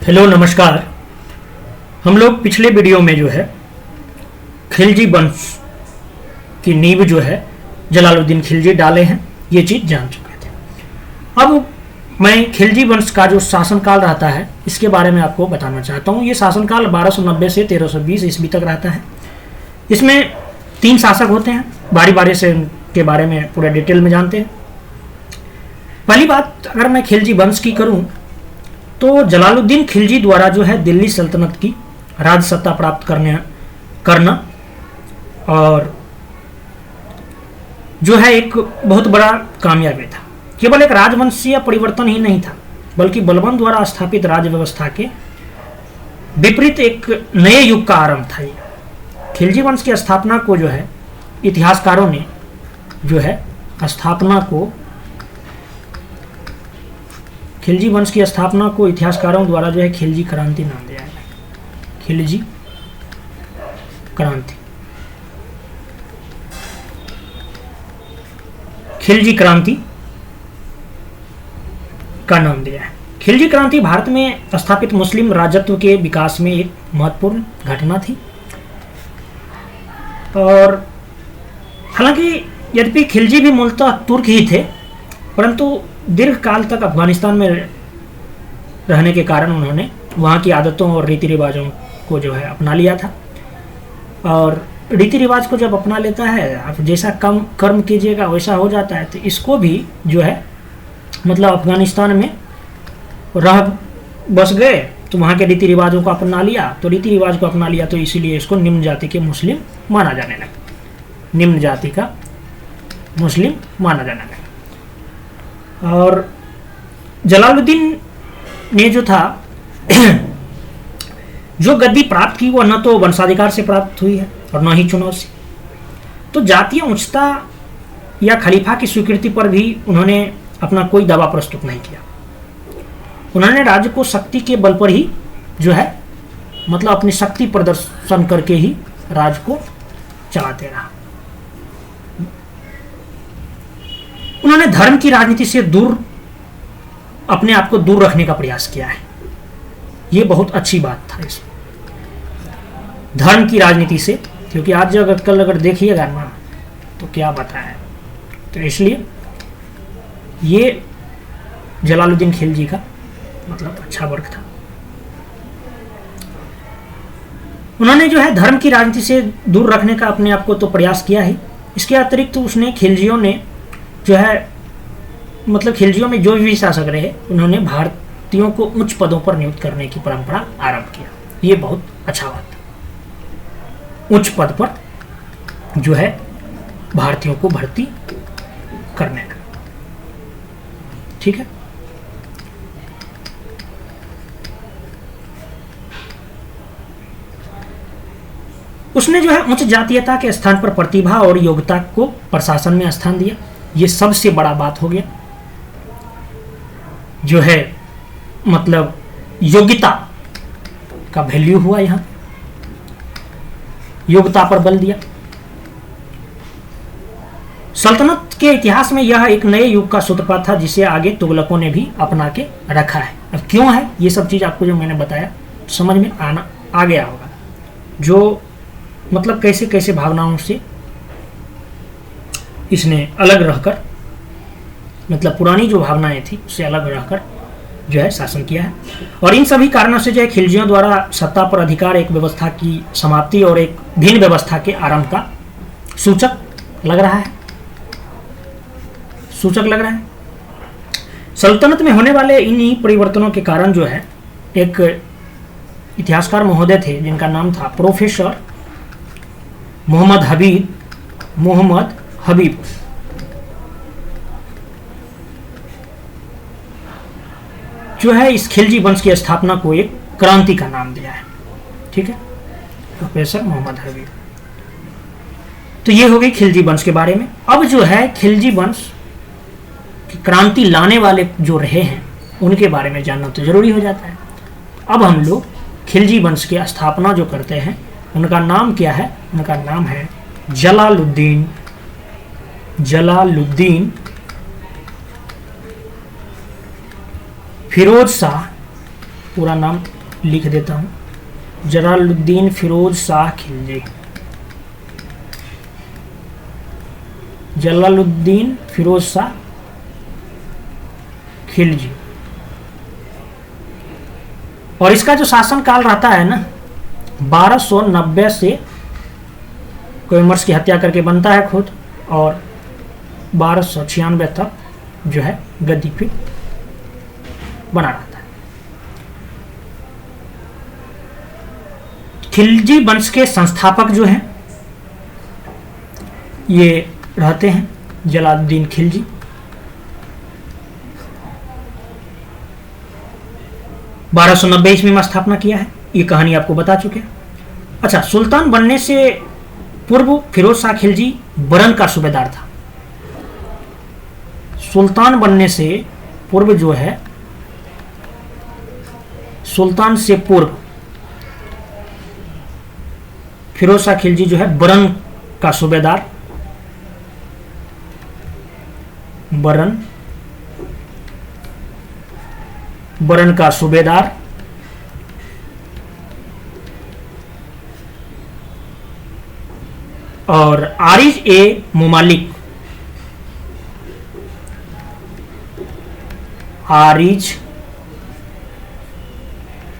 Hello नमस्कार। हम लोग पिछले वीडियो में जो है खिलजी वंश की नींव जो है जलालुद्दीन खिलजी डाले हैं, ये चीज़ जान चुके थे। अब मैं खिलजी वंश का जो शासनकाल रहता है इसके बारे में आपको बताना चाहता हूँ। ये शासनकाल 1290 से 1320 ईस्वी तक रहता है। इसमें 3 शासक होते हैं, बारी बारी से उनके बारे में पूरे डिटेल में जानते हैं। पहली बात, अगर मैं खिलजी वंश की करूँ तो जलालुद्दीन खिलजी द्वारा जो है दिल्ली सल्तनत की राज सत्ता प्राप्त करना और जो है एक बहुत बड़ा कामयाबी था। केवल एक राजवंशीय परिवर्तन ही नहीं था, बल्कि बलबन द्वारा स्थापित राज व्यवस्था के विपरीत एक नए युग का आरंभ था। ये खिलजी वंश की स्थापना को जो है इतिहासकारों ने जो है खिलजी वंश की स्थापना को इतिहासकारों द्वारा जो है खिलजी क्रांति नाम दिया है। खिलजी क्रांति, खिलजी क्रांति का नाम दिया है। खिलजी क्रांति भारत में स्थापित मुस्लिम राजत्व के विकास में एक महत्वपूर्ण घटना थी। और हालांकि यद्यपि खिलजी भी मूलतः तुर्क ही थे, परंतु दीर्घ काल तक अफगानिस्तान में रहने के कारण उन्होंने वहाँ की आदतों और रीति रिवाजों को जो है अपना लिया था। और रीति रिवाज को जब अपना लेता है, आप जैसा कम कर्म कीजिएगा वैसा हो जाता है। तो इसको भी जो है मतलब अफगानिस्तान में रह बस गए तो वहाँ के रीति रिवाजों को अपना लिया, तो रीति रिवाज को अपना लिया तो इसीलिए इसको निम्न जाति के मुस्लिम माना जाने लगा। निम्न जाति का मुस्लिम माना जाने लगा। और जलालुद्दीन ने जो था जो गद्दी प्राप्त की वह न तो वंशाधिकार से प्राप्त हुई है और न ही चुनाव से। तो जातीय उच्चता या खलीफा की स्वीकृति पर भी उन्होंने अपना कोई दावा प्रस्तुत नहीं किया। उन्होंने राज्य को शक्ति के बल पर ही जो है मतलब अपनी शक्ति प्रदर्शन करके ही राज्य को चलाते रहा। उन्होंने धर्म की राजनीति से अपने आप को दूर रखने का प्रयास किया है। ये बहुत अच्छी बात था इसमें, धर्म की राजनीति से, क्योंकि आज कल देखिएगा ना तो क्या बताएं। तो इसलिए ये जलालुद्दीन खिलजी का मतलब अच्छा वर्क था। उन्होंने जो है धर्म की राजनीति से दूर रखने का अपने आप को तो प्रयास किया ही। इसके अतिरिक्त उसने खिलजियों ने जो है मतलब खिलजियों में जो भी शासक रहे उन्होंने भारतीयों को उच्च पदों पर नियुक्त करने की परंपरा आरंभ किया। ये बहुत अच्छा बात है, उच्च पद पर जो है भारतीयों को भर्ती करने का। ठीक है। उसने जो है उच्च जातीयता के स्थान पर प्रतिभा और योग्यता को प्रशासन में स्थान दिया। ये सबसे बड़ा बात हो गया जो है मतलब योग्यता का वैल्यू हुआ। यहां योग्यता पर बल दिया। सल्तनत के इतिहास में यह एक नए युग का सूत्रपात था जिसे आगे तुगलकों ने भी अपना के रखा है। अब क्यों है ये सब चीज आपको जो मैंने बताया समझ में आ गया होगा, जो मतलब कैसे कैसे भावनाओं से इसने अलग रहकर मतलब पुरानी जो भावनाएं थी उससे अलग रहकर जो है शासन किया है। और इन सभी कारणों से जो है खिलजियों द्वारा सत्ता पर अधिकार एक व्यवस्था की समाप्ति और एक भिन्न व्यवस्था के आरंभ का सूचक लग रहा है। सल्तनत में होने वाले इन्हीं परिवर्तनों के कारण जो है एक इतिहासकार महोदय थे जिनका नाम था प्रोफेसर मोहम्मद हबीब, जो है इस खिलजी वंश की स्थापना को एक क्रांति का नाम दिया है। ठीक है, प्रोफेसर मोहम्मद हबीब। तो ये हो गई खिलजी वंश के बारे में। अब जो है खिलजी वंश की क्रांति लाने वाले जो रहे हैं उनके बारे में जानना तो जरूरी हो जाता है। अब हम लोग खिलजी वंश की स्थापना जो करते हैं उनका नाम क्या है? उनका नाम है जलालुद्दीन फिरोज शाह पूरा नाम लिख देता हूँ, जलालुद्दीन फिरोज शाह खिलजी। जलालुद्दीन फिरोज शाह खिलजी। और इसका जो शासनकाल रहता है ना, 1290 से कोइमर्स की हत्या करके बनता है खुद, और 1296 तक जो है गद्दी पे बना रहता है। खिलजी वंश के संस्थापक जो हैं ये रहते हैं जलालुद्दीन खिलजी। बारह सौ 1290 ईस्वी में स्थापना किया है, ये कहानी आपको बता चुके हैं। अच्छा, सुल्तान बनने से पूर्व फिरोज शाह खिलजी बरन का सूबेदार था। सुल्तान बनने से पूर्व जो है, सुल्तान से पूर्व फिरोज शाह खिलजी जो है बरन का सूबेदार, बरन का सूबेदार और आरिज ए मुमालिक, आरिज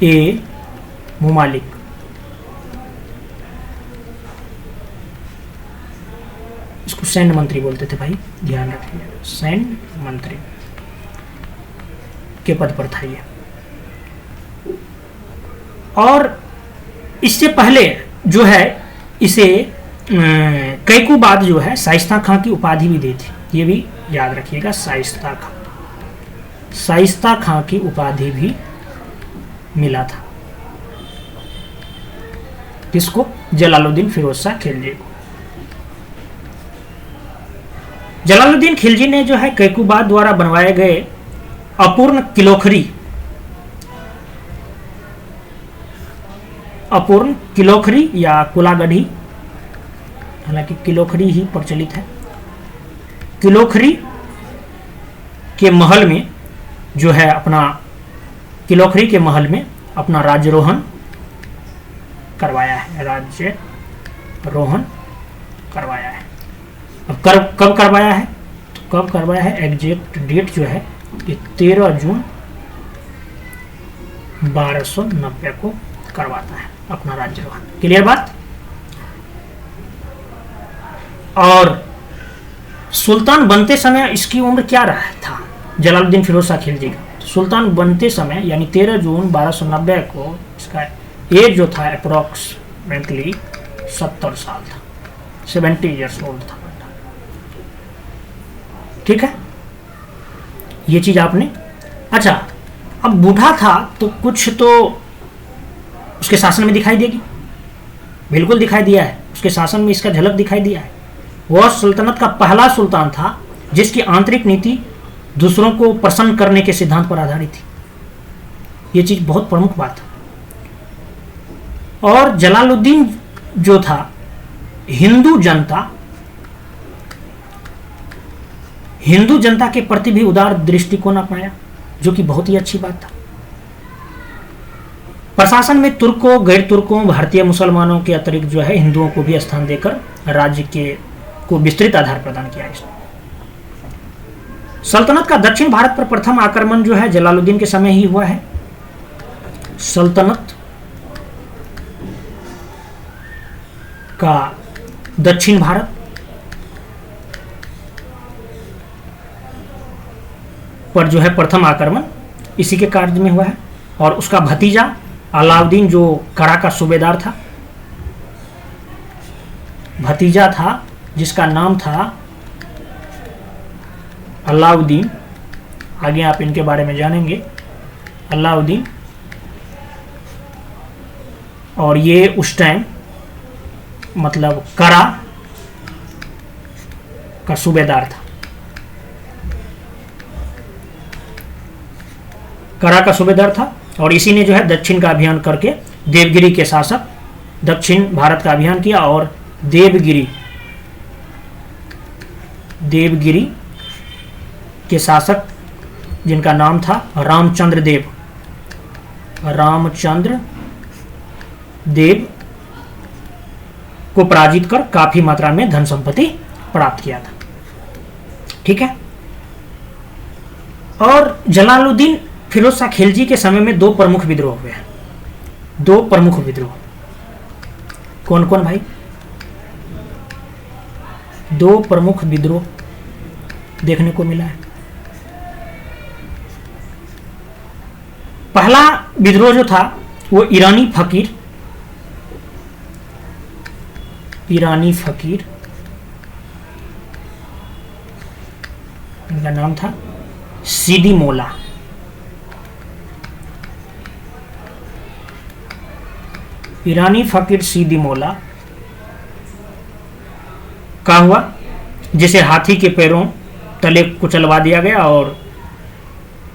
ए मुमालिक इसको सैन्य मंत्री बोलते थे भाई, ध्यान रखिए, सैन्य मंत्री के पद पर था ये। और इससे पहले जो है इसे कैकूबाद जो है शाइस्ता खां की उपाधि भी दी थी, ये भी याद रखिएगा, शाइस्ता खां की उपाधि भी मिला था। किसको? जलालुद्दीन फिरोज शाह खिलजी को। जलालुद्दीन खिलजी ने जो है कैकूबाद द्वारा बनवाए गए अपूर्ण किलोखरी या कुलागढ़ी, हालांकि किलोखरी ही प्रचलित है, किलोखरी के महल में जो है अपना, किलोखरी के महल में अपना राज्यरोहण करवाया है, राज्यरोहण करवाया है। अब कब करवाया है, तो कब करवाया है, एग्जैक्ट डेट जो है ये 13 जून 1290 को करवाता है अपना राज्यरोहण। क्लियर बात? और सुल्तान बनते समय इसकी उम्र क्या रहा था जलालुद्दीन फिरोज शाह खिलजी का? सुल्तान बनते समय यानी 13 जून 1290 को इसका एज जो था अप्रोक्सीमेटली 70 साल था, 70 ईयर्स ओल्ड था। ठीक है, ये चीज आपने। अच्छा, अब बूढ़ा था तो कुछ तो उसके शासन में दिखाई देगी, बिल्कुल दिखाई दिया है, उसके शासन में इसका झलक दिखाई दिया है। वह सल्तनत का पहला सुल्तान था जिसकी आंतरिक नीति दूसरों को प्रसन्न करने के सिद्धांत पर आधारित थी। यह चीज बहुत प्रमुख बात है। और जलालुद्दीन जो था हिंदू जनता के प्रति भी उदार दृष्टिकोण अपनाया, जो कि बहुत ही अच्छी बात था। प्रशासन में तुर्कों, गैर तुर्कों, भारतीय मुसलमानों के अतिरिक्त जो है हिंदुओं को भी स्थान देकर राज्य को विस्तृत आधार प्रदान किया इसने। सल्तनत का दक्षिण भारत पर प्रथम आक्रमण जो है जलालुद्दीन के समय ही हुआ है। सल्तनत का दक्षिण भारत पर जो है प्रथम आक्रमण इसी के कार्य में हुआ है। और उसका भतीजा अलाउद्दीन जो करा का सूबेदार था, भतीजा था जिसका नाम था अलाउद्दीन, आगे आप इनके बारे में जानेंगे, अलाउद्दीन। और ये उस टाइम मतलब करा का सूबेदार था, करा का सूबेदार था। और इसी ने जो है दक्षिण का अभियान करके देवगिरी के शासक, दक्षिण भारत का अभियान किया और देवगिरी के शासक जिनका नाम था रामचंद्र देव, रामचंद्र देव को पराजित कर काफी मात्रा में धन संपत्ति प्राप्त किया था। ठीक है। और जलालुद्दीन फिरोज शाह खिलजी के समय में 2 प्रमुख विद्रोह हुए हैं। 2 प्रमुख विद्रोह कौन कौन भाई? 2 प्रमुख विद्रोह देखने को मिला है। पहला विद्रोह जो था वो ईरानी फकीर इनका नाम था सीदी मौला। ईरानी फकीर सीदी मौला का हुआ, जिसे हाथी के पैरों तले कुचलवा दिया गया। और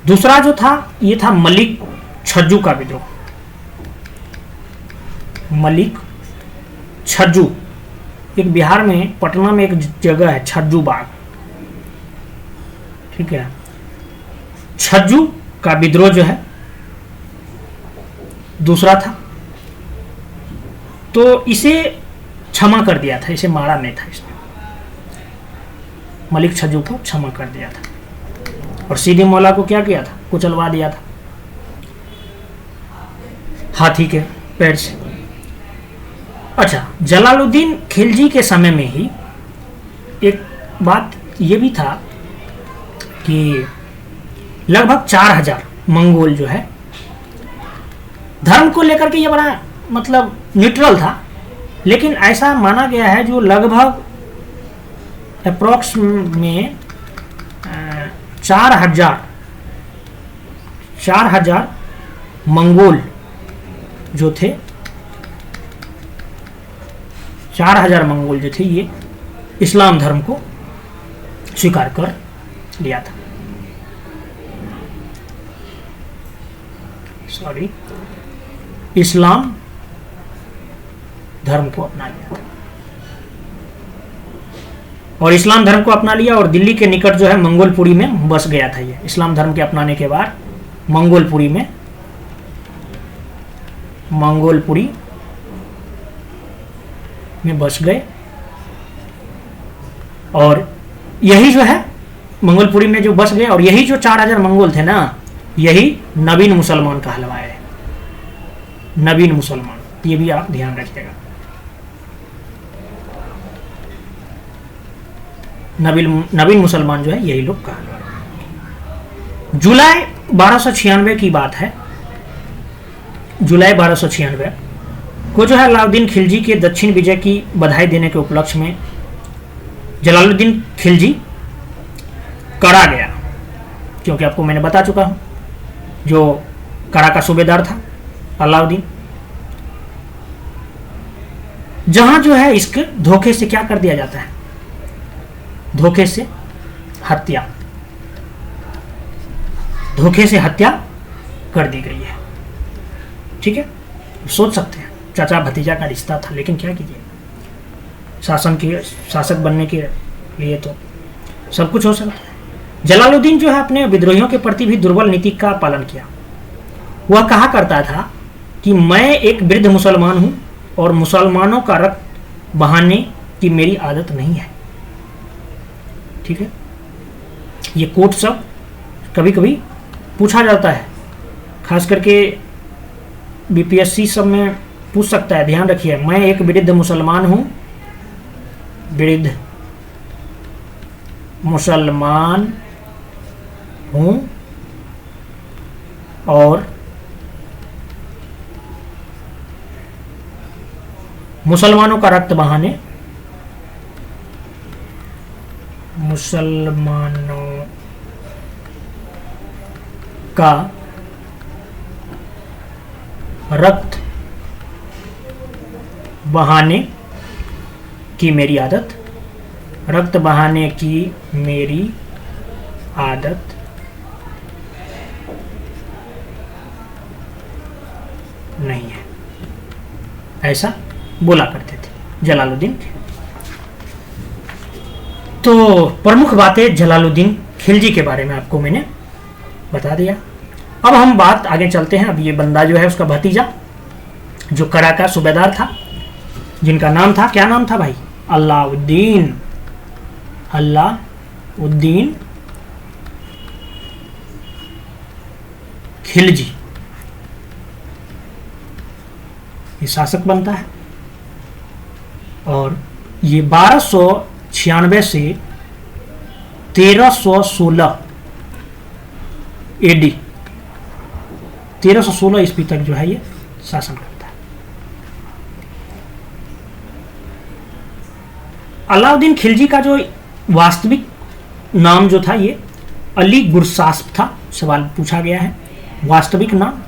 दूसरा जो था ये था मलिक छज्जू का विद्रोह। मलिक छज्जू, एक बिहार में पटना में एक जगह है छज्जू बाग। ठीक है। छज्जू का विद्रोह जो है दूसरा था, तो इसे क्षमा कर दिया था, इसे मारा नहीं था इसने। मलिक छज्जू को क्षमा कर दिया था और सीदी मौला को क्या किया था? कुचलवा दिया था हाथी के पैर से। अच्छा, जलालुद्दीन खिलजी के समय में ही एक बात ये भी था कि लगभग 4000 मंगोल जो है धर्म को लेकर के ये बड़ा मतलब न्यूट्रल था, लेकिन ऐसा माना गया है जो लगभग अप्रॉक्स में 4000 मंगोल जो थे, 4000 मंगोल जो थे ये इस्लाम धर्म को स्वीकार कर लिया था। इस्लाम धर्म को अपना लिया था और इस्लाम धर्म को अपना लिया और दिल्ली के निकट जो है मंगोलपुरी में बस गया था। ये इस्लाम धर्म के अपनाने के बाद मंगोलपुरी में बस गए। और यही जो है मंगोलपुरी में जो बस गए, और यही जो 4000 मंगोल थे ना, यही नवीन मुसलमान कहलवाए। नवीन मुसलमान, ये भी आप ध्यान रखिएगा। नवीन मुसलमान जो है यही लोग कहलवाए। जुलाई 1296 की बात है। जुलाई 1296 को जो है अलाउद्दीन खिलजी के दक्षिण विजय की बधाई देने के उपलक्ष्य में जलालुद्दीन खिलजी कड़ा गया, क्योंकि आपको मैंने बता चुका हूं जो कड़ा का सूबेदार था अलाउद्दीन, जहां जो है इसके धोखे से क्या कर दिया जाता है? धोखे से हत्या कर दी गई है। ठीक है। सोच सकते हैं चाचा भतीजा का रिश्ता था, लेकिन क्या कीजिए, शासक बनने के लिए तो सब कुछ हो सकता है। जलालुद्दीन जो है अपने विद्रोहियों के प्रति भी दुर्बल नीति का पालन किया। वह कहा करता था कि मैं एक वृद्ध मुसलमान हूं और मुसलमानों का रक्त बहाने की मेरी आदत नहीं है। ठीक है। ये कोट सब कभी कभी पूछा जाता है, खास करके बीपीएससी सब में पूछ सकता है, ध्यान रखिए। मैं एक वृद्ध मुसलमान हूं, और मुसलमानों का रक्त बहाने की मेरी आदत नहीं है, ऐसा बोला करते थे जलालुद्दीन। तो प्रमुख बातें जलालुद्दीन खिलजी के बारे में आपको मैंने बता दिया। अब हम बात आगे चलते हैं। अब ये बंदा जो है उसका भतीजा जो करा का सूबेदार था, जिनका नाम था, क्या नाम था भाई? अलाउद्दीन, अलाउद्दीन खिलजी, ये शासक बनता है। और ये 1296 से 1316 एडी, 1316 ईस्वी तक जो है ये शासन करता है। अलाउद्दीन खिलजी का जो वास्तविक नाम जो था ये अली गुरसास्प था। सवाल पूछा गया है, वास्तविक नाम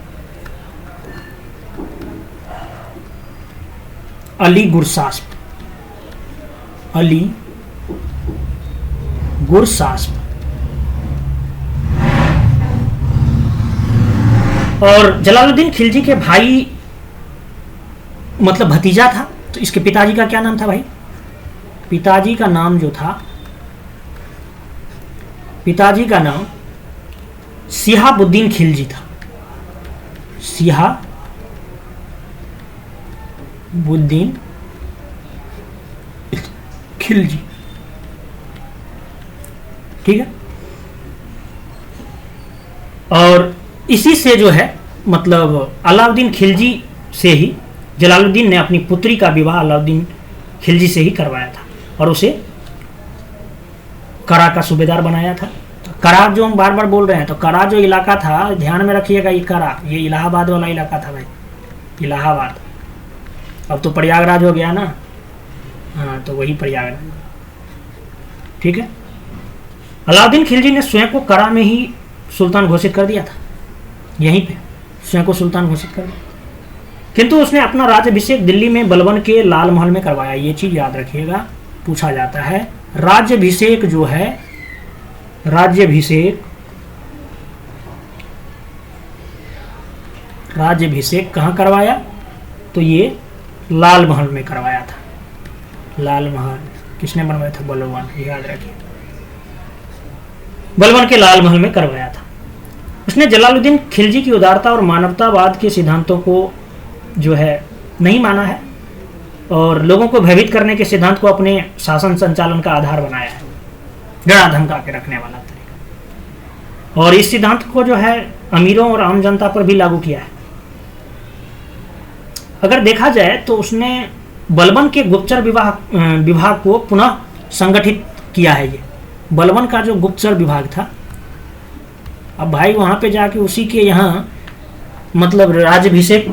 अली गुरसास्प, अली गुरसास्प। और जलालुद्दीन खिलजी के भाई मतलब भतीजा था, तो इसके पिताजी का क्या नाम था भाई? पिताजी का नाम जो था, पिताजी का नाम सिहाबुद्दीन खिलजी था। सिहाबुद्दीन खिलजी, ठीक है। और इसी से जो है मतलब अलाउद्दीन खिलजी से ही जलालुद्दीन ने अपनी पुत्री का विवाह अलाउद्दीन खिलजी से ही करवाया था और उसे करा का सूबेदार बनाया था। तो करा जो हम बार बार बोल रहे हैं, तो करा जो इलाका था, ध्यान में रखिएगा, ये करा, ये इलाहाबाद वाला इलाका था भाई, इलाहाबाद। अब तो प्रयागराज हो गया ना, हाँ, तो वही प्रयागराज, ठीक है। अलाउद्दीन खिलजी ने स्वयं को करा में ही सुल्तान घोषित कर दिया था, यहीं पे स्वयं को सुल्तान घोषित कर दिया। किंतु उसने अपना राज्याभिषेक दिल्ली में बलबन के लाल महल में करवाया। ये चीज याद रखिएगा, पूछा जाता है। राज्याभिषेक जो है, राज्याभिषेक कहाँ करवाया? तो ये लाल महल में करवाया था। लाल महल किसने बनवाया था? बलबन, याद रखिए, बलबन के लाल महल में करवाया था। उसने जलालुद्दीन खिलजी की उदारता और मानवतावाद के सिद्धांतों को जो है नहीं माना है और लोगों को भयभीत करने के सिद्धांत को अपने शासन संचालन का आधार बनाया है, डरा धमका के रखने वाला तरीका। और इस सिद्धांत को जो है अमीरों और आम जनता पर भी लागू किया है। अगर देखा जाए तो उसने बलबन के गुप्तचर विभाग को पुनः संगठित किया है। ये बलबन का जो गुप्तचर विभाग था, अब भाई वहां पे जाके उसी के यहाँ मतलब राज्याभिषेक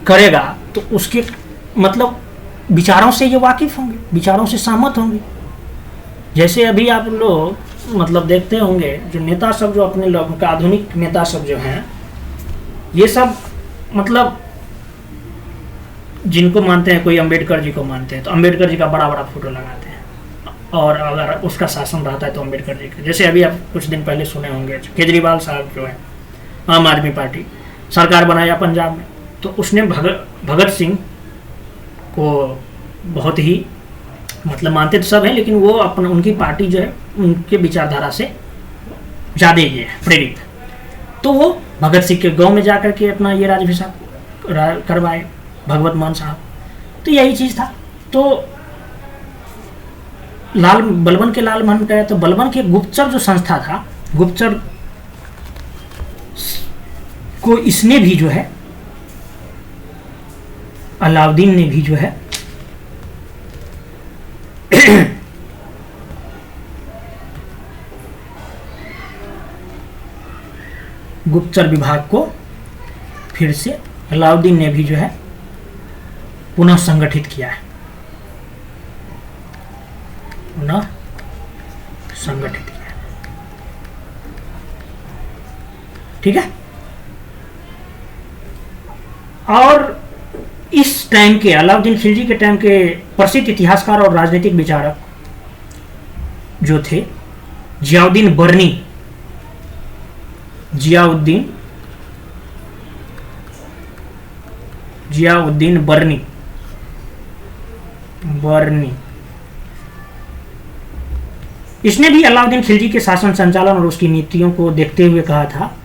करेगा तो उसके मतलब विचारों से ये वाकिफ होंगे, विचारों से सहमत होंगे। जैसे अभी आप लोग मतलब देखते होंगे जो नेता सब जो अपने लोगों का आधुनिक नेता सब जो हैं, ये सब मतलब जिनको मानते हैं, कोई अंबेडकर जी को मानते हैं तो अंबेडकर जी का बड़ा बड़ा फोटो लगाते हैं, और अगर उसका शासन रहता है तो अंबेडकर जी का। जैसे अभी आप कुछ दिन पहले सुने होंगे केजरीवाल साहब जो है, आम आदमी पार्टी सरकार बनाया पंजाब में, तो उसने भगत सिंह को बहुत ही मतलब मानते तो सब हैं, लेकिन वो अपना उनकी पार्टी जो है उनके विचारधारा से ज़्यादा ये है प्रेरित। तो वो भगत सिंह के गांव में जाकर के अपना ये राज्याभिषेक करवाए भगवत मान साहब। तो यही चीज़ था। तो बलबन के लाल महल में गया तो बलबन के गुप्तचर जो संस्था था, गुप्तचर को इसने भी जो है अलाउद्दीन ने भी जो है गुप्तचर विभाग को फिर से अलाउद्दीन ने भी जो है पुनः संगठित किया है, पुनः संगठित किया है, ठीक है। और इस टाइम के अलाउद्दीन खिलजी के टाइम के प्रसिद्ध इतिहासकार और राजनीतिक विचारक जो थे जियाउद्दीन बर्नी, जियाउद्दीन बर्नी, इसने भी अलाउद्दीन खिलजी के शासन संचालन और उसकी नीतियों को देखते हुए कहा था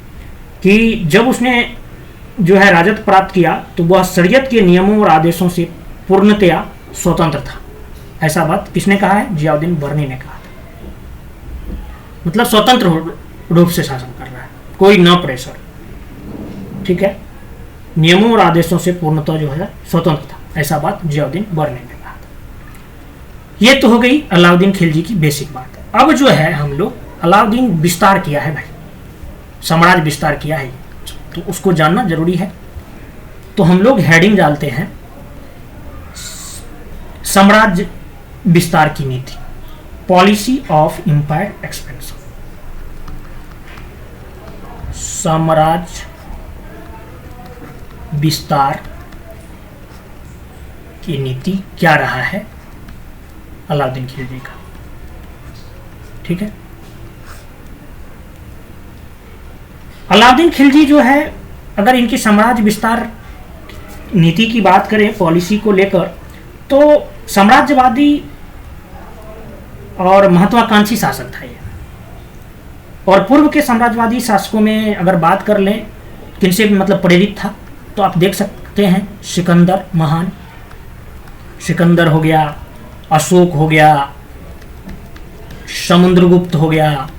कि जब उसने जो है राजत्व प्राप्त किया तो वह शरीयत के नियमों और आदेशों से पूर्णतया स्वतंत्र था। ऐसा बात किसने कहा है? जियाउद्दीन बर्नी ने कहा था। मतलब स्वतंत्र रूप से शासन कर रहा है, कोई न प्रेशर, ठीक है, नियमों और आदेशों से पूर्णतः जो है स्वतंत्र था। ऐसा बात जियाउद्दीन बर्नी ने कहा था। ये तो हो गई अलाउद्दीन खिलजी की बेसिक बात है। अब जो है हम लोग अलाउद्दीन विस्तार किया है भाई, साम्राज्य विस्तार किया है, तो उसको जानना जरूरी है। तो हम लोग हेडिंग डालते हैं साम्राज्य विस्तार की नीति, पॉलिसी ऑफ इंपायर एक्सपेंशन। साम्राज्य विस्तार की नीति क्या रहा है अलाउद्दीन खिलजी का, ठीक है। अलाउद्दीन खिलजी जो है, अगर इनकी साम्राज्य विस्तार नीति की बात करें पॉलिसी को लेकर, तो साम्राज्यवादी और महत्वाकांक्षी शासक था ये। और पूर्व के साम्राज्यवादी शासकों में अगर बात कर लें किनसे मतलब प्रेरित था, तो आप देख सकते हैं सिकंदर महान, सिकंदर हो गया, अशोक हो गया, समुद्रगुप्त हो गया,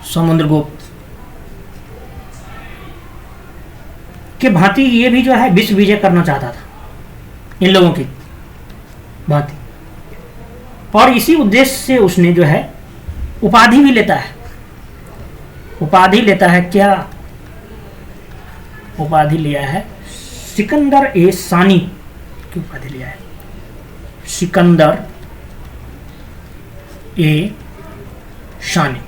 समुद्रगुप्त के भांति ये भी जो है विश्व विजय करना चाहता था, इन लोगों की भांति। और इसी उद्देश्य से उसने जो है उपाधि भी लेता है। उपाधि लेता है क्या? उपाधि लिया है सिकंदर ए सानी की उपाधि लिया है, सिकंदर ए शानी,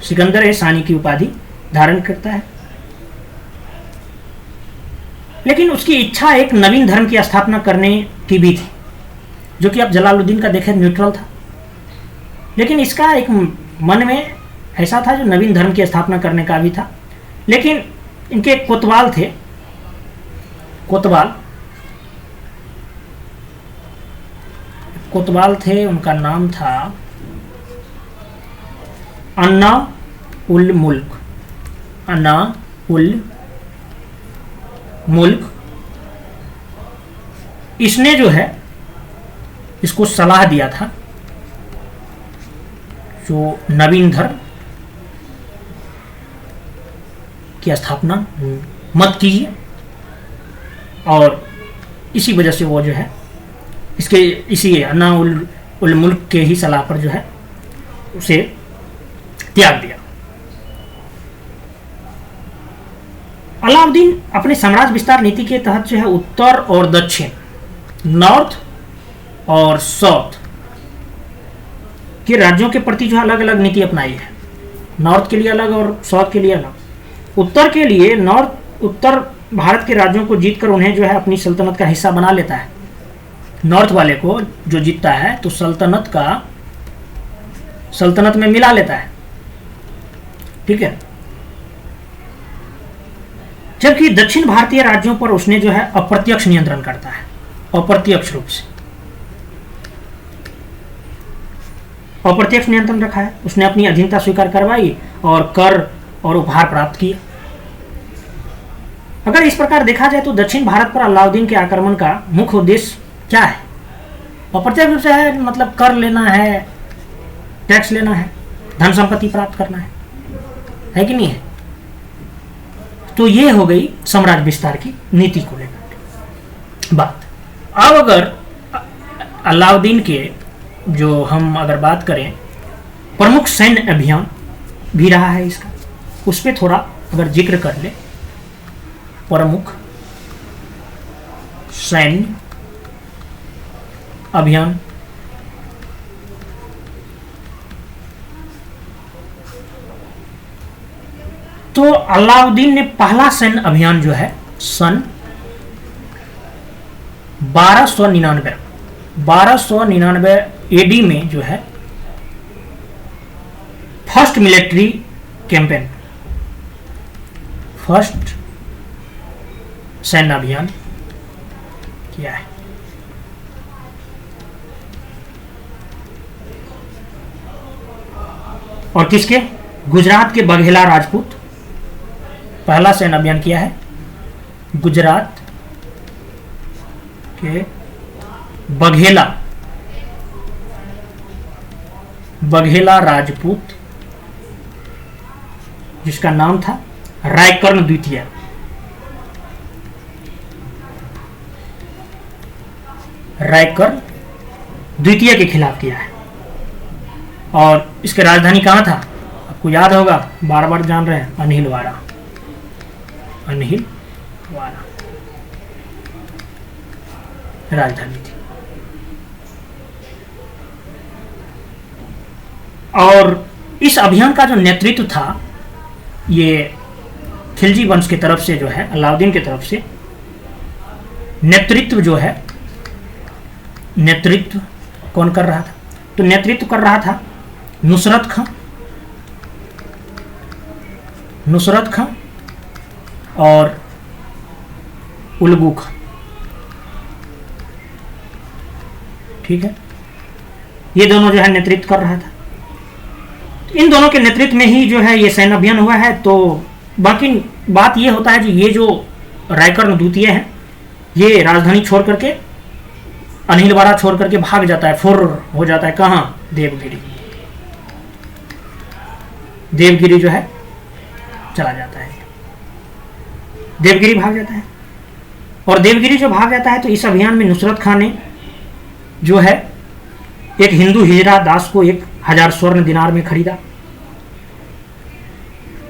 सिकंदर ए सानी की उपाधि धारण करता है। लेकिन उसकी इच्छा एक नवीन धर्म की स्थापना करने की भी थी, जो कि अब जलालुद्दीन का देखें न्यूट्रल था। लेकिन इसका एक मन में ऐसा था जो नवीन धर्म की स्थापना करने का भी था। लेकिन इनके कोतवाल थे, कोतवाल थे, उनका नाम था अन्ना उल मुल्क, अन्ना उल मुल्क। इसने जो है इसको सलाह दिया था जो नवीन धर्म की स्थापना मत कीजिए, और इसी वजह से वो जो है इसी अन्ना उल मुल्क के ही सलाह पर जो है उसे त्याग दिया। अलाउद्दीन अपने साम्राज्य विस्तार नीति के तहत जो है उत्तर और दक्षिण, नॉर्थ और साउथ के राज्यों के प्रति जो अलग अलग नीति अपनाई है। नॉर्थ के लिए अलग और साउथ के लिए अलग। उत्तर के लिए उत्तर भारत के राज्यों को जीतकर उन्हें जो है अपनी सल्तनत का हिस्सा बना लेता है। नॉर्थ वाले को जो जीतता है तो सल्तनत में मिला लेता है, ठीक है। जबकि दक्षिण भारतीय राज्यों पर उसने जो है अप्रत्यक्ष नियंत्रण करता है, अप्रत्यक्ष रूप से अप्रत्यक्ष नियंत्रण रखा है। उसने अपनी अधीनता स्वीकार करवाई और कर और उपहार प्राप्त किए। अगर इस प्रकार देखा जाए तो दक्षिण भारत पर अलाउद्दीन के आक्रमण का मुख्य उद्देश्य क्या है? अप्रत्यक्ष रूप से है, मतलब कर लेना है, टैक्स लेना है, धन संपत्ति प्राप्त करना है कि नहीं है? तो ये हो गई साम्राज्य विस्तार की नीति को लेकर बात। अब अगर अलाउद्दीन के जो हम अगर बात करें प्रमुख सैन्य अभियान भी रहा है इसका, उस पर थोड़ा अगर जिक्र कर ले। प्रमुख सैन्य अभियान, तो अलाउद्दीन ने पहला सैन्य अभियान जो है सन 1299 एडी में जो है फर्स्ट मिलिट्री कैंपेन, फर्स्ट सैन्य अभियान किया है। और किसके? गुजरात के बघेला राजपूत पहला सैन्य अभियान किया है। गुजरात के बघेला राजपूत, जिसका नाम था रायकर्ण द्वितीय। रायकर्ण द्वितीय के खिलाफ किया है। और इसकी राजधानी कहां था? आपको याद होगा, बार बार जान रहे हैं, अनिलवाड़ा। अनिलवाड़ा राजधानी थी। और इस अभियान का जो नेतृत्व था, ये खिलजी वंश की तरफ से जो है, अलाउद्दीन की तरफ से नेतृत्व जो है, नेतृत्व कौन कर रहा था? तो नेतृत्व कर रहा था नुसरत खां और उलगू खां। ठीक है, ये दोनों जो है नेतृत्व कर रहा था। इन दोनों के नेतृत्व में ही जो है ये सैन्य अभियान हुआ है। तो बाकी बात ये होता है कि ये जो रायकर्ण द्वितीय है, ये राजधानी छोड़ करके, अनिलवाड़ा छोड़ करके भाग जाता है, फुर हो जाता है। कहाँ? देवगिरी। देवगिरी जो है चला जाता है, देवगिरी भाग जाता है। और देवगिरी जो भाग जाता है, तो इस अभियान में नुसरत खान ने जो है एक हिंदू हिजरा दास को 1000 स्वर्ण दिनार में खरीदा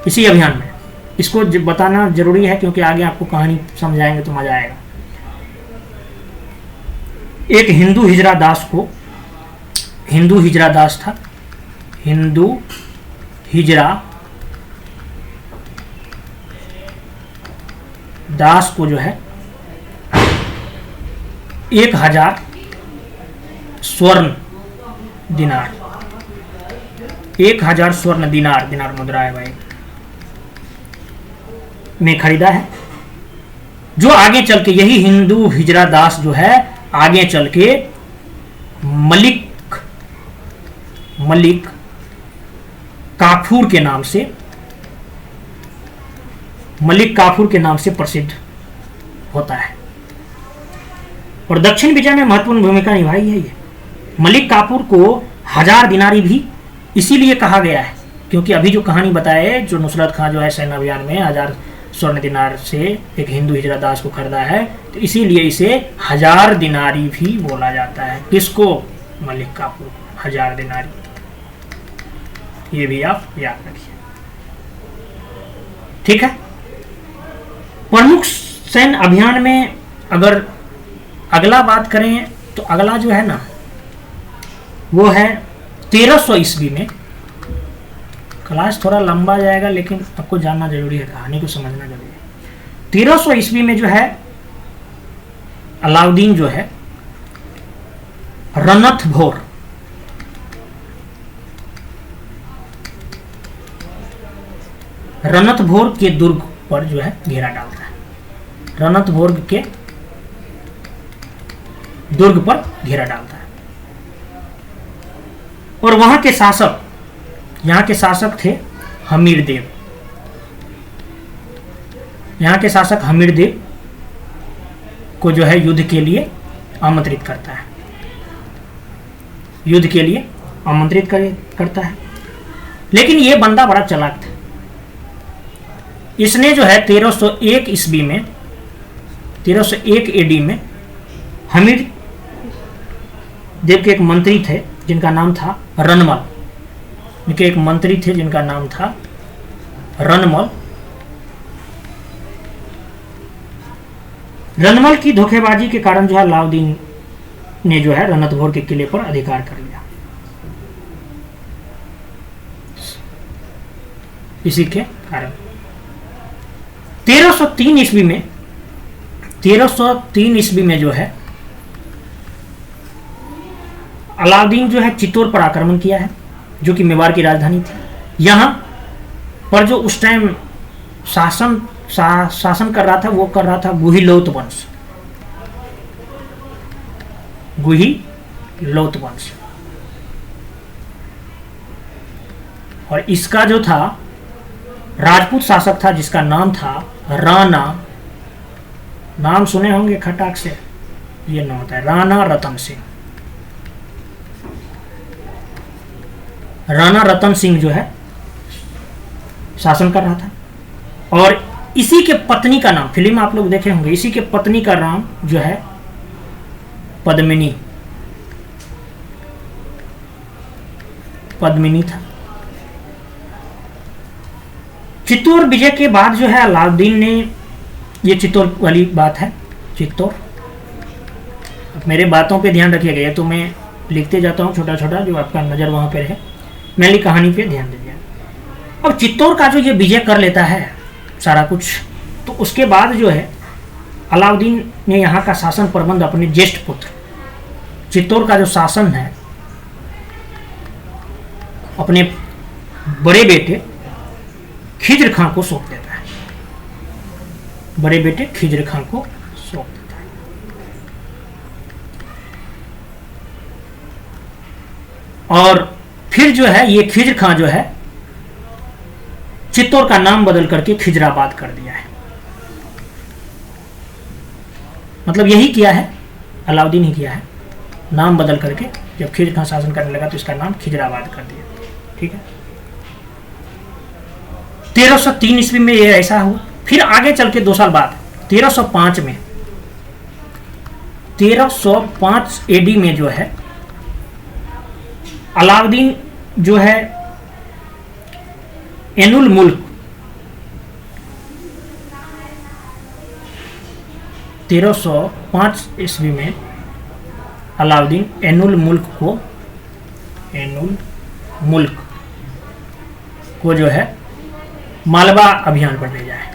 इसी अभियान में। इसको बताना जरूरी है क्योंकि आगे आपको कहानी समझाएंगे तो मजा आएगा। एक हिंदू हिजरा दास को, हिंदू हिजरा दास था, हिंदू हिजरा दास को जो है 1000 स्वर्ण दिनार, 1000 स्वर्ण दिनार, दिनार मुद्रा है भाई, में खरीदा है। जो आगे चल के, यही हिंदू हिजरा दास जो है आगे चल के मलिक काफूर के नाम से, मलिक काफूर के नाम से प्रसिद्ध होता है। और दक्षिण विजय में महत्वपूर्ण भूमिका निभाई है ये। मलिक काफूर को 1000 दिनारी भी इसीलिए कहा गया है क्योंकि अभी जो कहानी बताए, जो नुसरत खां जो है सैन्य अभियान में 1000 स्वर्ण दिनार से एक हिंदू हिजरा दास को खरीदा है, तो इसीलिए इसे 1000 दिनारी भी बोला जाता है। किसको? मलिक काफूर को 1000 दिनारी। ये भी आप याद रखिए, ठीक है। प्रमुख सैन्य अभियान में अगर अगला बात करें तो अगला जो है ना, वो है 1300 ईस्वी में। क्लास थोड़ा लंबा जाएगा लेकिन आपको जानना जरूरी है, कहानी को समझना जरूरी है। 1300 ईस्वी में जो है अलाउद्दीन जो है रणथंभोर के दुर्ग पर जो है घेरा डालता है। रणथंभोर के दुर्ग पर घेरा डालता है और वहां के शासक, यहाँ के शासक थे हमीरदेव। यहाँ के शासक हमीरदेव को जो है युद्ध के लिए आमंत्रित करता है, युद्ध के लिए आमंत्रित करता है। लेकिन ये बंदा बड़ा चालाक था। इसने जो है 1301 ईस्वी में, 1301 एडी में हमीर देव के एक मंत्री थे जिनका नाम था रनमल। इनके एक मंत्री थे जिनका नाम था रनमल। रनमल की धोखेबाजी के कारण जो है अलाउद्दीन ने जो है रणथंभोर के किले पर अधिकार कर लिया। इसी के कारण 1303 ईस्वी में, 1303 ईस्वी में जो है अलाउद्दीन जो है चित्तौड़ पर आक्रमण किया है, जो कि मेवाड़ की राजधानी थी। यहाँ पर जो उस टाइम शासन कर रहा था, वो कर रहा था गुहिलोत वंश। गुहिलोत वंश और इसका जो था राजपूत शासक था जिसका नाम था राणा, नाम सुने होंगे खटाक से, ये नाम होता है राणा रतन सिंह। राणा रतन सिंह जो है शासन कर रहा था और इसी के पत्नी का नाम, फिल्म आप लोग देखे होंगे, इसी के पत्नी का नाम जो है पद्मिनी, पद्मिनी था। चित्तौड़ विजय के बाद जो है अलाउद्दीन ने, ये चित्तौड़ वाली बात है, चित्तौड़, मेरे बातों पे ध्यान रखिएगा, ये तो मैं लिखते जाता हूँ छोटा छोटा, जो आपका नज़र वहाँ पे रहे, मेरी कहानी पे ध्यान दीजिए। अब चित्तौड़ का जो ये विजय कर लेता है सारा कुछ, तो उसके बाद जो है अलाउद्दीन ने यहाँ का शासन प्रबंध अपने ज्येष्ठ पुत्र, चित्तौड़ का जो शासन है अपने बड़े बेटे खिज्र खां को सौंप देता है, बड़े बेटे खिज्र खां को सौंप देता है। और फिर जो है ये खिज्र खां जो है चित्तौड़ का नाम बदल करके खिजराबाद कर दिया है। मतलब यही किया है, अलाउद्दीन ही किया है, नाम बदल करके जब खिज्र खां शासन करने लगा तो इसका नाम खिजराबाद कर दिया। ठीक है, 1303 ईस्वी में ये ऐसा हुआ। फिर आगे चल के 2 साल बाद 1305 में, 1305 एडी में जो है अलाउद्दीन जो है एनुल मुल्क, 1305 ईस्वी में अलाउद्दीन एनुल मुल्क को जो है मालवा अभियान पर भेजा है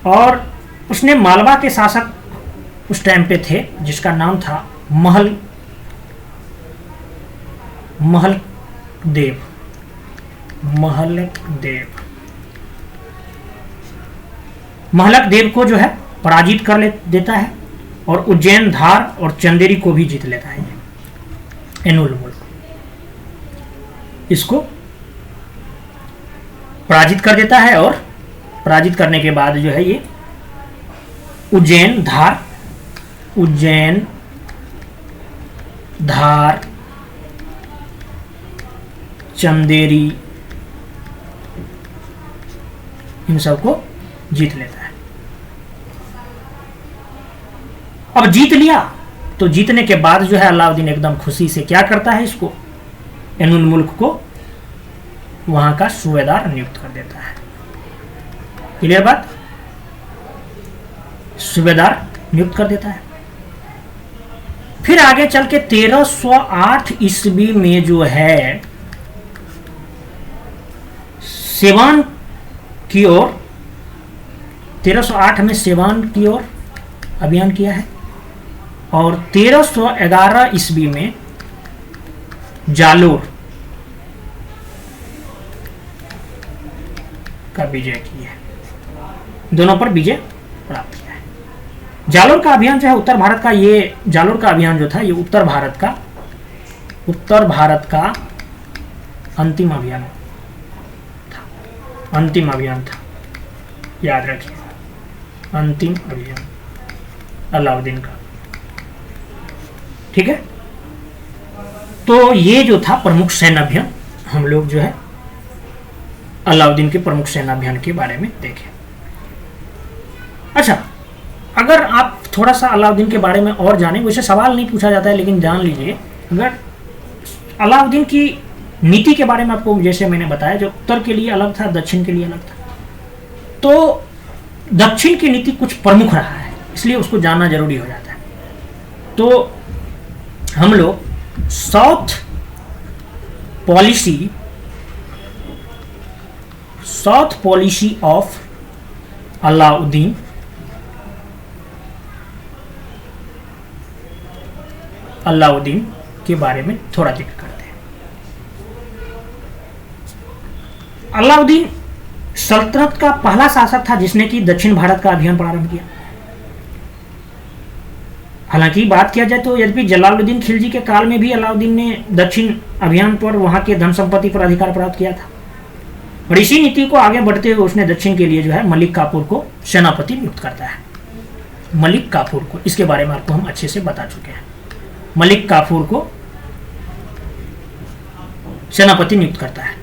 और उसने मालवा के शासक उस टाइम पे थे जिसका नाम था महलक देव को जो है पराजित कर देता है और उज्जैन, धार और चंदेरी को भी जीत लेता है। एनुल मुल्क इसको पराजित कर देता है और पराजित करने के बाद जो है ये उज्जैन, धार, चंदेरी इन सबको जीत लेता है। अब जीत लिया तो जीतने के बाद जो है अलाउद्दीन एकदम खुशी से क्या करता है, इसको एनुल मुल्क को वहां का सूबेदार नियुक्त कर देता है। क्लियर बात, सूबेदार नियुक्त कर देता है। फिर आगे चल के 1308 ईस्वी में जो है सेवान की ओर, 1308 में सेवान की ओर अभियान किया है और 1311 ईस्वी में जालोर का विजय किया है, दोनों पर विजय प्राप्त किया है। जालोर का अभियान जो है उत्तर भारत का, ये जालोर का अभियान जो था ये उत्तर भारत का अंतिम अभियान था, याद रखिए, अंतिम अभियान अलाउद्दीन का। ठीक है, तो ये जो था प्रमुख सैन्य अभियान, हम लोग जो है अलाउद्दीन के प्रमुख सैन्य अभियान के बारे में देखें। अच्छा, अगर आप थोड़ा सा अलाउद्दीन के बारे में और जानें, वैसे सवाल नहीं पूछा जाता है लेकिन जान लीजिए, अगर अलाउद्दीन की नीति के बारे में आपको जैसे मैंने बताया, जो उत्तर के लिए अलग था, दक्षिण के लिए अलग था, तो दक्षिण की नीति कुछ प्रमुख रहा है, इसलिए उसको जानना जरूरी हो जाता है। तो हम लोग साउथ पॉलिसी ऑफ अलाउद्दीन के बारे में थोड़ा जिक्र करते हैं। अलाउद्दीन सल्तनत का पहला शासक था जिसने कि दक्षिण भारत का अभियान प्रारंभ किया। हालांकि बात किया जाए तो यद्यपि जलालुद्दीन खिलजी के काल में भी अलाउद्दीन ने दक्षिण अभियान पर वहां के धन संपत्ति पर अधिकार प्राप्त किया था, और इसी नीति को आगे बढ़ते हुए उसने दक्षिण के लिए जो है मलिक काफूर को सेनापति नियुक्त करता है। मलिक काफूर को, इसके बारे में आपको हम अच्छे से बता चुके हैं। मलिक काफूर को सेनापति नियुक्त करता है।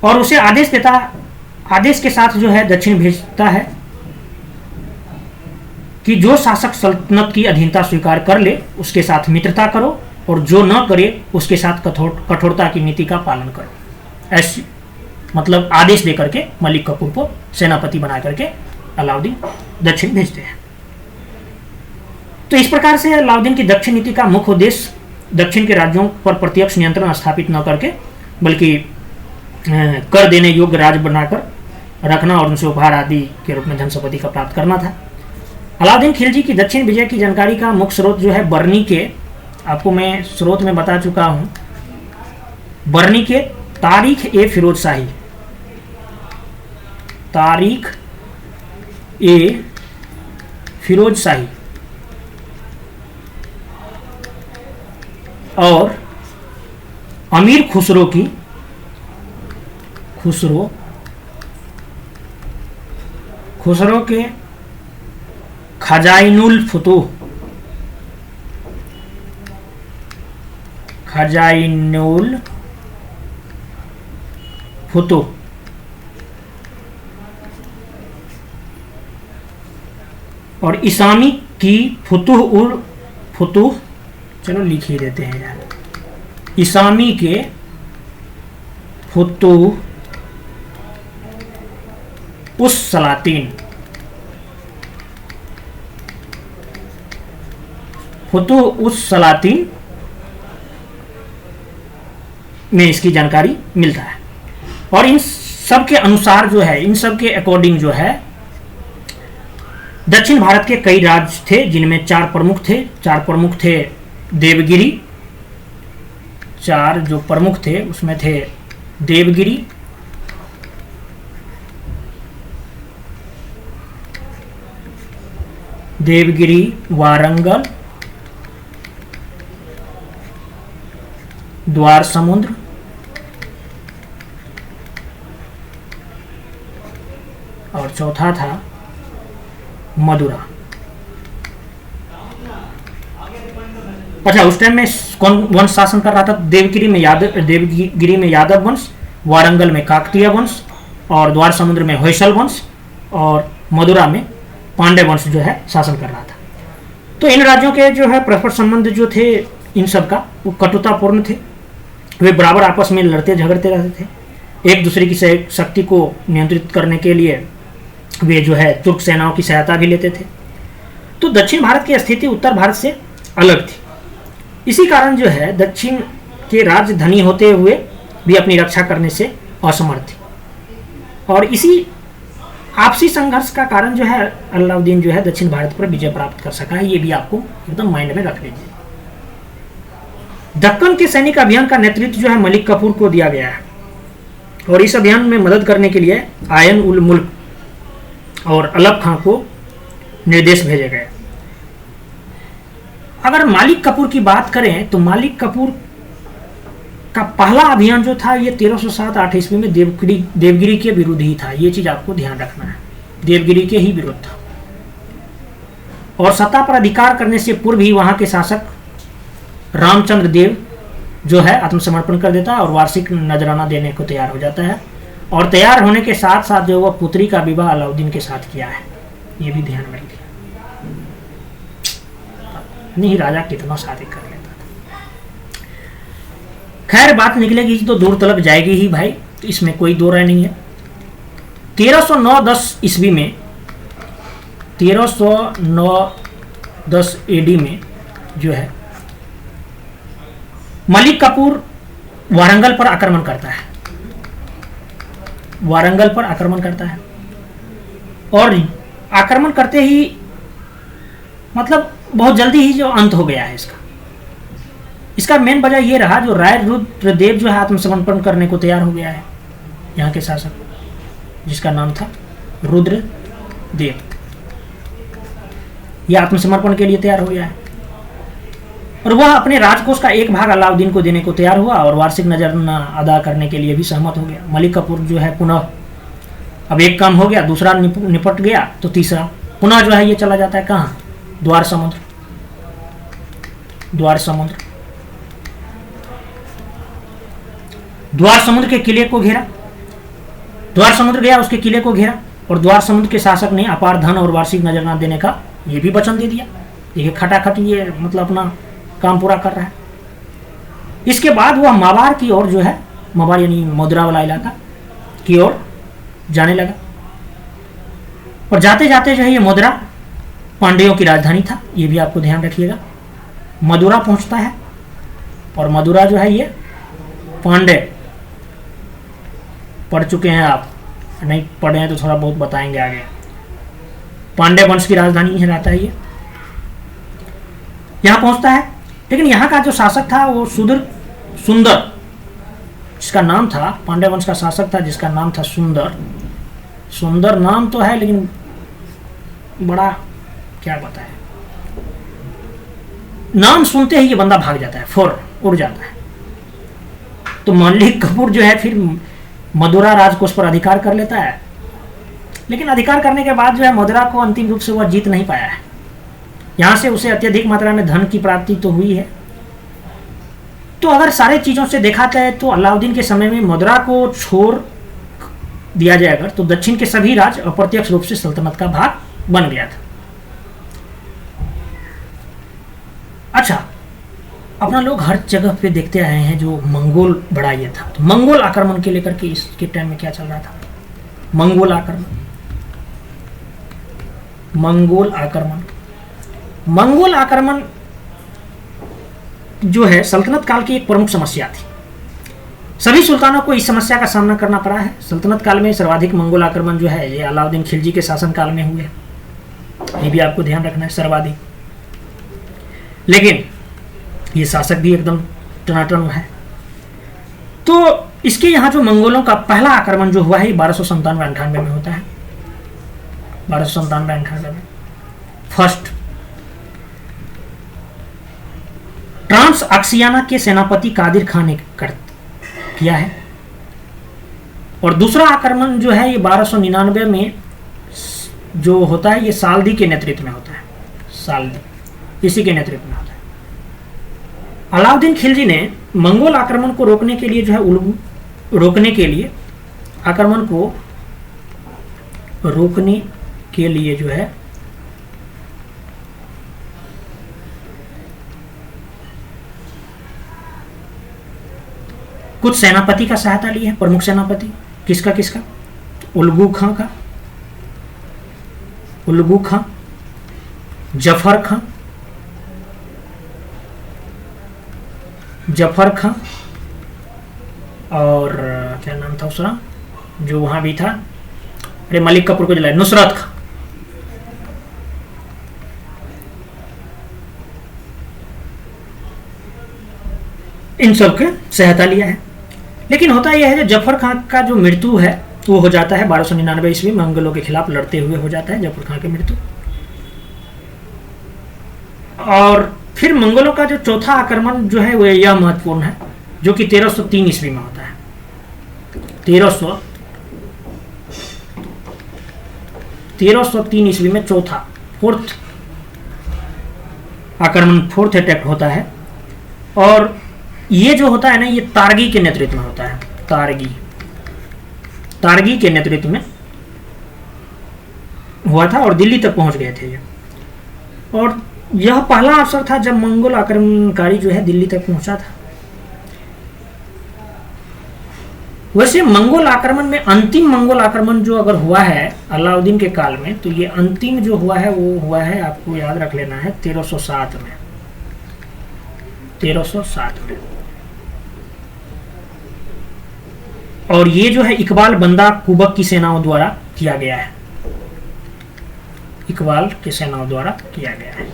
और उसे आदेश देता, आदेश के साथ जो है दक्षिण भेजता है कि जो शासक सल्तनत की अधीनता स्वीकार कर ले उसके साथ मित्रता करो, और जो न करे उसके साथ कठोरता की नीति का पालन करो। ऐसी मतलब आदेश दे करके मलिक काफूर को सेनापति बना करके अलाउद्दीन दक्षिण भेजते हैं। तो इस प्रकार से अलाउद्दीन की दक्षिण नीति का मुख्य उद्देश्य दक्षिण के राज्यों पर प्रत्यक्ष नियंत्रण स्थापित न करके बल्कि कर देने योग्य राज्य बनाकर रखना और उनसे उपहार आदि के रूप में धन संपत्ति का प्राप्त करना था। अलाउद्दीन खिलजी की दक्षिण विजय की जानकारी का मुख्य स्रोत जो है बरनी के, आपको मैं स्रोत में बता चुका हूं, बरनी के तारीख ए फिरोज शाही, तारीख ए फिरोज शाही और अमीर खुसरो की, खुसरो के खजाइनुल फुतूह, खजाइनुल फुतूह और इसामी की फुतूह उल फुतूह, चलो लिख ही देते हैं यार, इसामी के फुतूह उस सलातीन, फुतूह उस सलातीन में इसकी जानकारी मिलता है। और इन सब के अनुसार जो है, इन सब के अकॉर्डिंग जो है, दक्षिण भारत के कई राज्य थे जिनमें चार प्रमुख थे देवगिरी, चार जो प्रमुख थे उसमें थे देवगिरी, वारंगल, द्वार समुद्र और चौथा था मदुरा। अच्छा, उस टाइम में कौन वंश शासन कर रहा था? देवगिरी में यादव वंश, वारंगल में काकतीय वंश और द्वार समुद्र में होयसल वंश और मदुरा में पांड्य वंश जो है शासन कर रहा था। तो इन राज्यों के जो है परस्पर संबंध जो थे इन सब का वो कटुतापूर्ण थे। वे बराबर आपस में लड़ते झगड़ते रहते थे। एक दूसरे की शक्ति को नियंत्रित करने के लिए वे जो है तुर्क सेनाओं की सहायता भी लेते थे। तो दक्षिण भारत की स्थिति उत्तर भारत से अलग थी। इसी कारण जो है दक्षिण के राज्य धनी होते हुए भी अपनी रक्षा करने से असमर्थ थे। और इसी आपसी संघर्ष का कारण जो है अलाउद्दीन जो है दक्षिण भारत पर विजय प्राप्त कर सका है। ये भी आपको एकदम माइंड में रख लीजिए। दक्कन के सैनिक अभियान का नेतृत्व जो है मलिक काफूर को दिया गया है और इस अभियान में मदद करने के लिए आयन उल मुल्क और अलग खां को निर्देश भेजे गए। अगर मालिक काफूर की बात करें तो मालिक काफूर का पहला अभियान जो था ये 1307-8 ईस्वी में देवगिरी के विरुद्ध ही था। ये चीज आपको ध्यान रखना है, देवगिरी के ही विरुद्ध था। और सत्ता पर अधिकार करने से पूर्व ही वहां के शासक रामचंद्र देव जो है आत्मसमर्पण कर देता है और वार्षिक नजराना देने को तैयार हो जाता है। और तैयार होने के साथ साथ जो वह पुत्री का विवाह अलाउद्दीन के साथ किया है, ये भी ध्यान में रखिए। नहीं, राजा कितना शादी कर लेता था। खैर, बात निकलेगी तो दूर तलक जाएगी ही भाई, तो इसमें कोई दो राय नहीं है। 1309-10 ईस्वी में 1309-10 एडी में जो है मलिक काफूर वारंगल पर आक्रमण करता है। वारंगल पर आक्रमण करता है और आक्रमण करते ही मतलब बहुत जल्दी ही जो अंत हो गया है इसका मेन वजह ये रहा जो राय रुद्रदेव जो है आत्मसमर्पण करने को तैयार हो गया है। यहाँ के शासक जिसका नाम था रुद्रदेव। यह आत्मसमर्पण के लिए तैयार हो गया है और वह अपने राजकोष का एक भाग अलाउद्दीन को देने को तैयार हुआ और वार्षिक नजराना अदा करने के लिए भी सहमत हो गया। मलिक कफूर जो है पुनः, अब एक काम हो गया, दूसरा निपट गया, तो तीसरा पुनः जो है ये चला जाता है कहाँ? द्वार समुद्र। द्वार समुद्र, द्वार समुद्र के किले को घेरा। द्वार समुद्र गया, उसके किले को घेरा और द्वार समुद्र के शासक ने अपार धन और वार्षिक नजराना देने का ये भी वचन दे दिया। ये खटाखट ये मतलब अपना काम पूरा कर रहा है। इसके बाद वह मावार की ओर जो है, मावार यानी मदुरा वाला इलाका की ओर जाने लगा और जाते जाते जो है ये मदुरा पांड्यों की राजधानी था, ये भी आपको ध्यान रखिएगा। मदुरा पहुंचता है और मदुरा जो है ये पांड्य, पढ़ चुके हैं आप, नहीं पढ़े हैं तो थोड़ा बहुत बताएंगे आगे। पांड्य वंश की राजधानी है, रहता है ये, यहां पहुंचता है। लेकिन यहाँ का जो शासक था वो सुंदर, जिसका नाम था, पांड्य वंश का शासक था जिसका नाम था सुंदर। सुंदर नाम तो है लेकिन बड़ा क्या बताए, नाम सुनते ही ये बंदा भाग जाता है, फौरन उड़ जाता है। तो मलिक कफूर जो है फिर मदुरा राजकोष पर अधिकार कर लेता है, लेकिन अधिकार करने के बाद जो है मदुरा को अंतिम रूप से वह जीत नहीं पाया है। यहां से उसे अत्यधिक मात्रा में धन की प्राप्ति तो हुई है। तो अगर सारे चीजों से देखा जाए तो अलाउद्दीन के समय में मदुरा को छोड़ दिया जाए अगर, तो दक्षिण के सभी राज्य अप्रत्यक्ष रूप से सल्तनत का भाग बन गया था। अच्छा, अपना लोग हर जगह पे देखते आए हैं जो मंगोल बड़ा ये था, तो मंगोल आक्रमण के लेकर के इसके टाइम में क्या चल रहा था? मंगोल आक्रमण, मंगोल आक्रमण, मंगोल आक्रमण जो है सल्तनत काल की एक प्रमुख समस्या थी। सभी सुल्तानों को इस समस्या का सामना करना पड़ा है। सल्तनत काल में सर्वाधिक मंगोल आक्रमण जो है ये अलाउद्दीन खिलजी के शासन काल में हुए, ये भी आपको ध्यान रखना है, सर्वाधिक। लेकिन ये शासक भी एकदम टनाटन है। तो इसके यहाँ जो मंगोलों का पहला आक्रमण जो हुआ है 1297-98 में होता है, 1297-98 में फर्स्ट। ट्रांस अक्सियाना के सेनापति कादिर खान ने किया है और दूसरा आक्रमण जो है ये 1299 में जो होता है ये साल्दी के नेतृत्व में होता है, साल्दी इसी के नेतृत्व में होता है। अलाउद्दीन खिलजी ने मंगोल आक्रमण को रोकने के लिए जो है आक्रमण को रोकने के लिए जो है कुछ सेनापति का सहायता ली है, प्रमुख सेनापति। किसका किसका? उल्गू खां का, उल्गू खां, जफर खां, जफर खां और क्या नाम था उसका जो वहां भी था, अरे मलिक कफूर को जलाया, नुसरत खां। इन सब के सहायता लिया है। लेकिन होता यह है कि जफर खां का जो मृत्यु है वो हो जाता है 1299 ईस्वी में, मंगोलों के खिलाफ लड़ते हुए हो जाता है जफर खां की मृत्यु। और फिर मंगोलों का जो चौथा आक्रमण जो है वो यह महत्वपूर्ण है, जो कि 1303 ईस्वी में होता है। 1303 ईस्वी में चौथा, फोर्थ आक्रमण, फोर्थ अटैक होता है। और ये जो होता है ना ये तारगी के नेतृत्व में होता है, तारगी के नेतृत्व में हुआ था और दिल्ली तक पहुंच गए थे ये। और यह पहला अवसर था जब मंगोल आक्रमणकारी जो है दिल्ली तक पहुंचा था। वैसे मंगोल आक्रमण में अंतिम मंगोल आक्रमण जो अगर हुआ है अलाउद्दीन के काल में, तो ये अंतिम जो हुआ है वो हुआ है, आपको याद रख लेना है, 1307 में, 1307 में। और ये जो है इकबाल बंदा कुबक की सेनाओं द्वारा किया गया है, इकबाल की सेनाओं द्वारा किया गया है।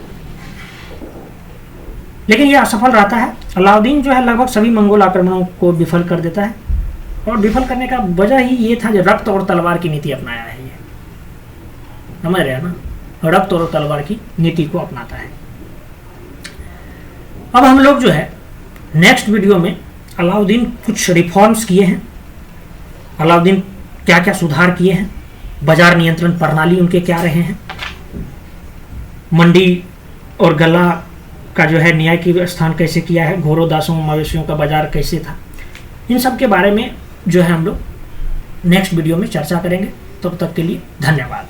लेकिन यह असफल रहता है। अलाउद्दीन जो है लगभग सभी मंगोल आक्रमणों को विफल कर देता है और विफल करने का वजह ही ये था जो रक्त और तलवार की नीति अपनाया है ये। समझ रहे हैं ना, रक्त और तलवार की नीति को अपनाता है। अब हम लोग जो है नेक्स्ट वीडियो में अलाउद्दीन कुछ रिफॉर्म्स किए हैं, अलाउद्दीन क्या क्या सुधार किए हैं, बाजार नियंत्रण प्रणाली उनके क्या रहे हैं, मंडी और गला का जो है न्याय की स्थान कैसे किया है, घोरों दासों मवेशियों का बाजार कैसे था, इन सब के बारे में जो है हम लोग नेक्स्ट वीडियो में चर्चा करेंगे। तब तक के लिए धन्यवाद।